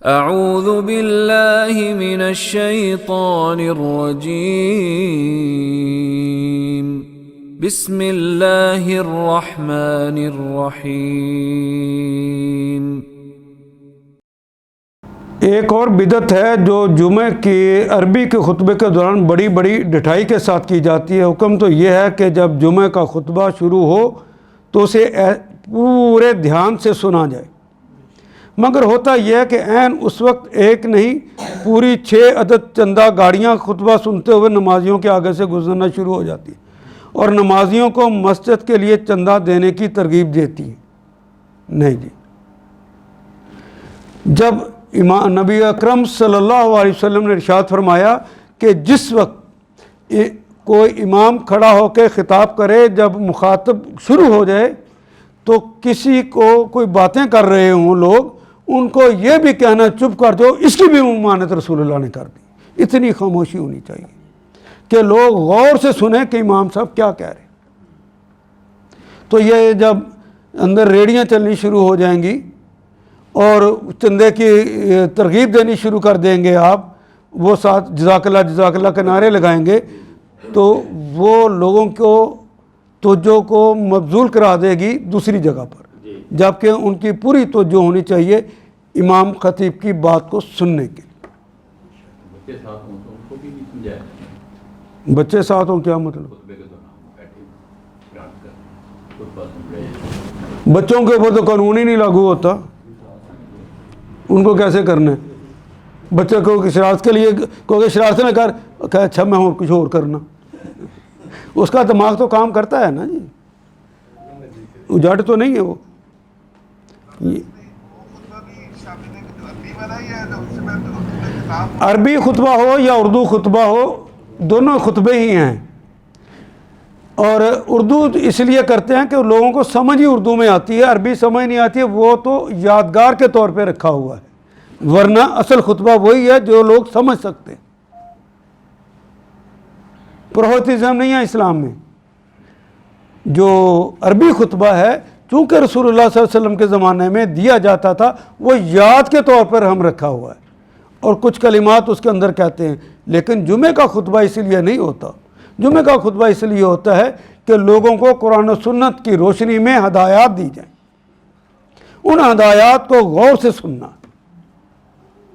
اعوذ باللہ من الشیطان الرجیم بسم اللہ الرحمن الرحیم۔ ایک اور بدعت ہے جو جمعہ کی عربی کے خطبے کے دوران بڑی بڑی ڈٹھائی کے ساتھ کی جاتی ہے۔ حکم تو یہ ہے کہ جب جمعہ کا خطبہ شروع ہو تو اسے پورے دھیان سے سنا جائے، مگر ہوتا یہ ہے کہ عین اس وقت ایک نہیں پوری 6 عدد چندہ گاڑیاں خطبہ سنتے ہوئے نمازیوں کے آگے سے گزرنا شروع ہو جاتی ہیں اور نمازیوں کو مسجد کے لیے چندہ دینے کی ترغیب دیتی ہیں۔ نہیں جی، جب نبی اکرم صلی اللہ علیہ وسلم نے ارشاد فرمایا کہ جس وقت کوئی امام کھڑا ہو کے خطاب کرے، جب مخاطب شروع ہو جائے تو کسی کو کوئی باتیں کر رہے ہوں لوگ، ان کو یہ بھی کہنا چپ کر دو، اس کی بھی ممانعت رسول اللہ نے کر دی۔ اتنی خاموشی ہونی چاہیے کہ لوگ غور سے سنیں کہ امام صاحب کیا کہہ رہے ہیں۔ تو یہ جب اندر ریڑیاں چلنی شروع ہو جائیں گی اور چندے کی ترغیب دینی شروع کر دیں گے آپ، وہ ساتھ جزاک اللہ کے نعرے لگائیں گے، تو وہ لوگوں کو توجہ کو مبذول کرا دے گی دوسری جگہ پر، جبکہ ان کی پوری توجہ ہونی چاہیے امام خطیب کی بات کو سننے کے۔ بچے ساتھ ہوں کیا مطلب؟ بچوں کے اوپر تو قانون ہی نہیں لاگو ہوتا، ان کو کیسے کرنا ہے؟ بچے کو شرارت کے لیے کہو شرارت نہ کر، کہ اچھا میں اور کچھ اور کرنا، اس کا دماغ تو کام کرتا ہے نا جی، اجاٹ تو نہیں ہے وہ۔ عربی خطبہ ہو یا اردو خطبہ ہو، دونوں خطبے ہی ہیں، اور اردو اس لیے کرتے ہیں کہ لوگوں کو سمجھ ہی اردو میں آتی ہے، عربی سمجھ نہیں آتی ہے، وہ تو یادگار کے طور پہ رکھا ہوا ہے، ورنہ اصل خطبہ وہی ہے جو لوگ سمجھ سکتے ہیں۔ پروہتزم نہیں ہے اسلام میں۔ جو عربی خطبہ ہے چونکہ رسول اللہ صلی اللہ علیہ وسلم کے زمانے میں دیا جاتا تھا، وہ یاد کے طور پر ہم رکھا ہوا ہے اور کچھ کلمات اس کے اندر کہتے ہیں، لیکن جمعہ کا خطبہ اس لیے نہیں ہوتا۔ جمعہ کا خطبہ اس لیے ہوتا ہے کہ لوگوں کو قرآن و سنت کی روشنی میں ہدایات دی جائیں، ان ہدایات کو غور سے سننا۔